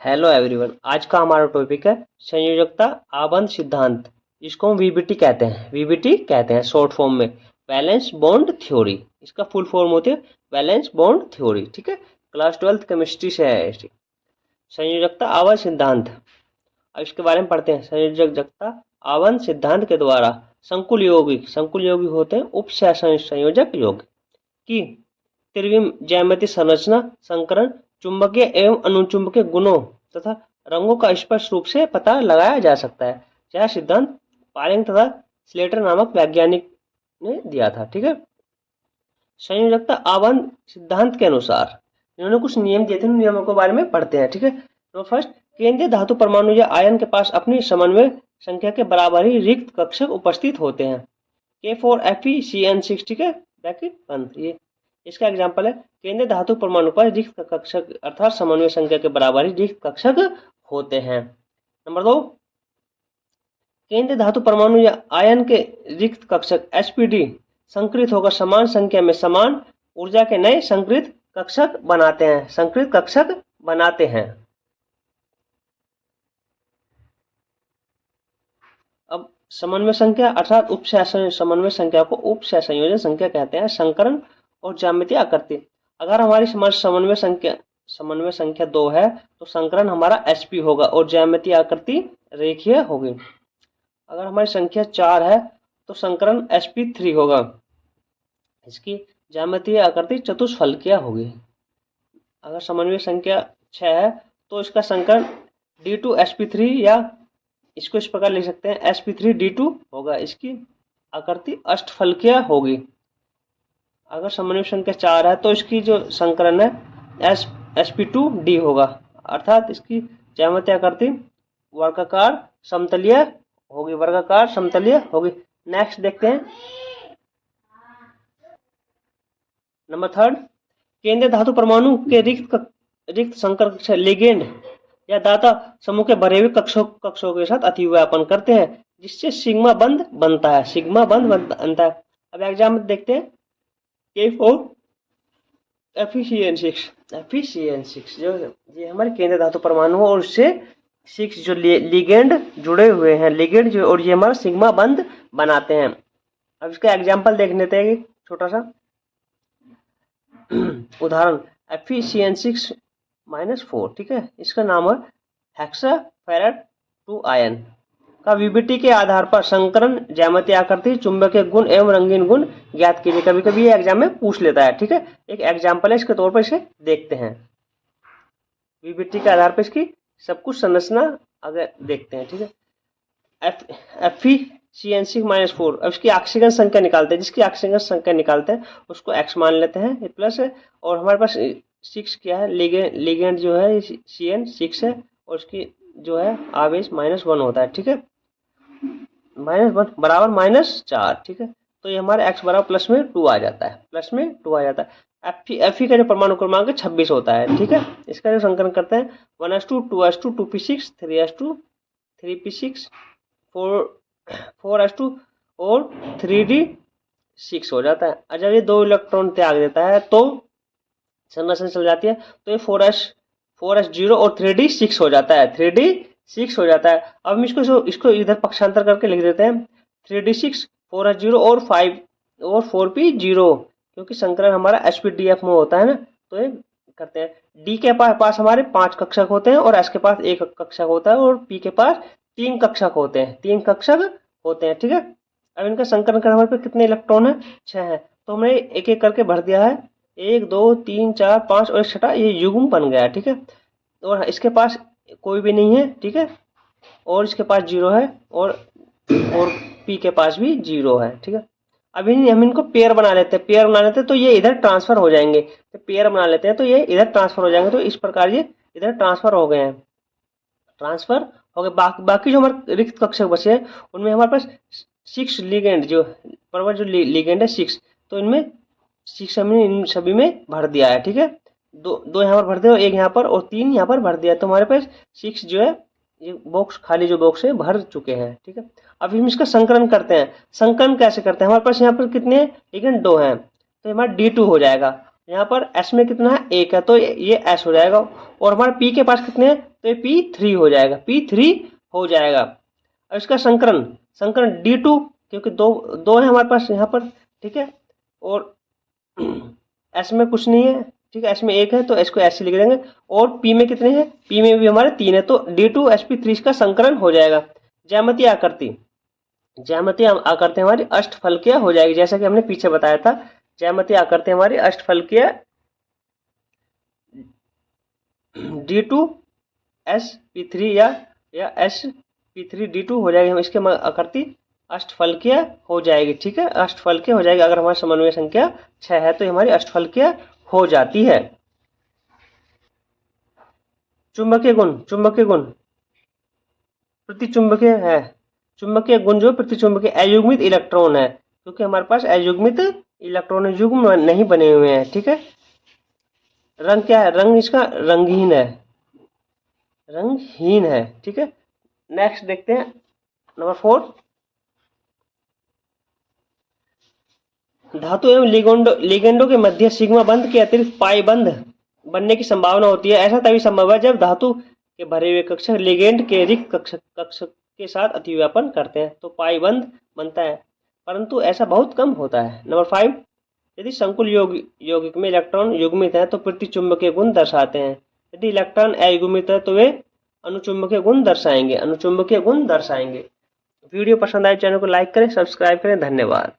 Hello everyone. आज का हमारा टॉपिक है संयोजकता आबंध सिद्धांत, जिसको हम वीबीटी कहते हैं। वीबीटी कहते हैं शॉर्ट फॉर्म में वैलेंस बॉन्ड थ्योरी। इसका फुल फॉर्म होती है वैलेंस बॉन्ड थ्योरी। ठीक है, क्लास 12th केमिस्ट्री से है इसकी। संयोजकता आबंध सिद्धांत, अब इसके बारे में पढ़ते हैं। संयोजकता आबंध सिद्धांत के द्वारा संकुल यौगिक होते हैं उप संयोजक यौगिक की त्रिविम ज्यामितीय संरचना, संकरण, चुंबकीय एवं अनुचुंबकीय गुणों तथा रंगों का स्पष्ट रूप से पता लगाया जा सकता है। यह सिद्धांत पारेंग तथा स्लेटर नामक वैज्ञानिक ने दिया था। ठीक है, संयोजकता आबंध सिद्धांत के अनुसार इन्होंने कुछ नियम दिए थे, उन नियमों के बारे में पढ़ते हैं। ठीक है, तो फर्स्ट, केंद्रीय धातु परमाणु या आयन के पास अपनी समन्वय संख्या के बराबर ही रिक्त कक्षक उपस्थित होते हैं। K4Fe ठीक है, ब्रैकेट बंद। ये इसका एग्जाम्पल है, केंद्रीय धातु परमाणु पर रिक्त कक्षक अर्थात समन्वय संख्या के बराबर ही रिक्त कक्षक होते हैं। नंबर 2, केंद्रीय धातु परमाणु या आयन के रिक्त कक्षक sp_d संकृत होकर समान संख्या में समान ऊर्जा के नए संकृत कक्षक बनाते हैं। अब समन्वय संख्या अर्थात उपसह समन्वय संख्या को उपसह संयोजन संख्या कहते हैं। संकरण और ज्यामितीय आकृति, अगर हमारी समन्वय संख्या 2 है तो संकरण हमारा sp होगा और ज्यामितीय आकृति रेखीय होगी। अगर हमारी संख्या 4 है तो संकरण sp3 होगा, इसकी ज्यामितीय आकृति चतुष्फलकीय होगी। अगर समन्वय संख्या 6 है तो इसका संकरण d2sp3 या इसको इस प्रकार लिख सकते हैं sp3d2 होगा, इसकी आकृति अष्टफलकीय होगी। अगर समन्वय संख्या 4 है तो इसकी जो संकरण है sp2d होगा, अर्थात इसकी ज्यामितीय आकृति वर्गाकार समतलीय होगी। नेक्स्ट देखते हैं, नंबर 3, केंद्रीय धातु परमाणु के रिक्त संकर कक्षक लिगेंड या दाता समूह के भरे हुए कक्षों के साथ अतिव्यापन करते हैं, जिससे सिग्मा बंध बनता है। अब एग्जाम्पल देखते हैं, Fe4Fe6 जो ये हमारे केंद्रीय धातु परमाणु है और उससे 6 जो लिगेंड जुड़े हुए हैं, लिगेंड जो, और ये हमारा सिग्मा बंध बनाते हैं। अब इसका एग्जाम्पल देख लेते हैं, छोटा सा उदाहरण Fe6-4। ठीक है, इसका नाम है हेक्साफेराइड आयन का वीबीटी के आधार पर संकरण, ज्यामितीय आकृति, चुंबकीय गुण एवं रंगीन गुण ज्ञात कीजिए। कभी कभी ये एग्जाम में पूछ लेता है। ठीक है, एक एग्जाम्पल है, इसके तौर पर इसे देखते हैं। वीबीटी के आधार पर इसकी सब कुछ संरचना अगर देखते हैं। ठीक है, Fe6-4, अब इसकी ऑक्सीजन संख्या निकालते हैं। जिसकी ऑक्सीजन संख्या निकालते हैं उसको x मान लेते हैं, ये प्लस है, और हमारे पास 6 क्या है, लिगेंड जो है CN6 है, और उसकी जो है आवेश -1 होता है। ठीक है, -1 बराबर -4। ठीक है, तो ये हमारे x बराबर +2 आ जाता है, Fe का जो परमाणु क्रमांक 26 होता है। ठीक है, इसका जो संकलन करते हैं 1s2 2s2 2p6 3s2 3p6 4s2 और 3d6 हो जाता है। और जब ये 2 इलेक्ट्रॉन त्याग देता है तो संरचना चल जाती है, तो ये 4s0 और 3d6 हो जाता है, 3d6 हो जाता है। अब हम इसको इधर पक्षांतर करके लिख देते हैं 3d6 4s0 और 5 और 4p0, क्योंकि संकरण हमारा sp_df में होता है ना, तो ये करते हैं। d के पास हमारे 5 कक्षक होते हैं और s के पास 1 कक्षक होता है और p के पास 3 कक्षक होते हैं, ठीक है। अब इनका संकलन करने हमारे पास कितने इलेक्ट्रॉन है, 6 है, तो हमने एक एक करके भर दिया है, 1 2 3 4 5 और 6, ये युग्म बन गया। ठीक है, और इसके पास कोई भी नहीं है। ठीक है, और इसके पास 0 है और p के पास भी 0 है। ठीक है, अभी हम इनको पेयर बना लेते हैं, तो ये इधर ट्रांसफर हो जाएंगे। तो पेयर बना लेते हैं तो ये इधर ट्रांसफर हो जाएंगे, तो इस प्रकार ये इधर ट्रांसफर हो गए। बाकी जो हमारे रिक्त कक्षक बचे हैं उनमें हमारे पास 6 लिगेंड जो लिगेंड है 6, तो इनमें 6 हमने इन सभी में भर दिया है। ठीक है, दो यहाँ पर भर दिया, 1 यहाँ पर और 3 यहाँ पर भर दिया, तो हमारे पास 6 जो है ये बॉक्स खाली जो बॉक्स है भर चुके हैं। ठीक है, अब हम इसका संकलन करते हैं। संकलन कैसे करते हैं, हमारे पास यहाँ पर कितने लिगेंड 2 हैं, तो हमारा D2 हो जाएगा। यहाँ पर S में कितना है, 1 है, तो ये S हो जाएगा। और हमारे P के पास कितने हैं, तो ये P3 हो जाएगा, P3 हो जाएगा। और इसका संकरण D2, क्योंकि दो है हमारे पास यहाँ पर, ठीक है, और S में कुछ नहीं है, ठीक है, S में एक है तो S को ऐसे लिख देंगे। और P में कितने हैं, P में भी हमारे 3 है, तो D2sp3 इसका संकरण हो जाएगा। ज्यामितीय आकृति हमारी अष्टफलकीय हो जाएगी, जैसा कि हमने पीछे बताया था। ज्यामितीय आकृति हमारी अष्टफलकीय D2sp3 या sp3d2 हो जाएगी। हम इसके आकृति अष्टफलकीय हो जाएगी, ठीक है, अष्टफलकीय हो जाएगी। अगर हमारी समन्वय संख्या 6 है तो हमारी अष्टफलकीय हो जाती है। चुंबकीय गुण प्रतिचुंबकीय है। चुंबकीय गुण जो प्रतिचुंबकीय अयुग्मित इलेक्ट्रॉन है, क्योंकि हमारे पास अयुग्मित इलेक्ट्रॉन युग्म नहीं बने हुए हैं, ठीक है। रंग क्या है, रंग इसका रंगहीन है, ठीक है। नेक्स्ट देखते हैं नंबर 4, धातु एवं लिगेंडो के मध्य सिग्मा बंध के अतिरिक्त पाई बंध बनने की संभावना होती है। ऐसा तभी संभव है जब धातु के भरे हुए कक्षक लिगेंड के रिक्त कक्षक के साथ अतिव्यापन करते हैं तो पाई बंध बनता है, परंतु ऐसा बहुत कम होता है। नंबर 5, यदि संकुल यौगिक में इलेक्ट्रॉन युग्मित है तो प्रतिचुंबकीय गुण दर्शाते हैं। यदि इलेक्ट्रॉन अयुग्मित है तो वे अनुचुंबकीय गुण दर्शाएंगे। वीडियो पसंद आए चैनल को लाइक करें, सब्सक्राइब करें। धन्यवाद।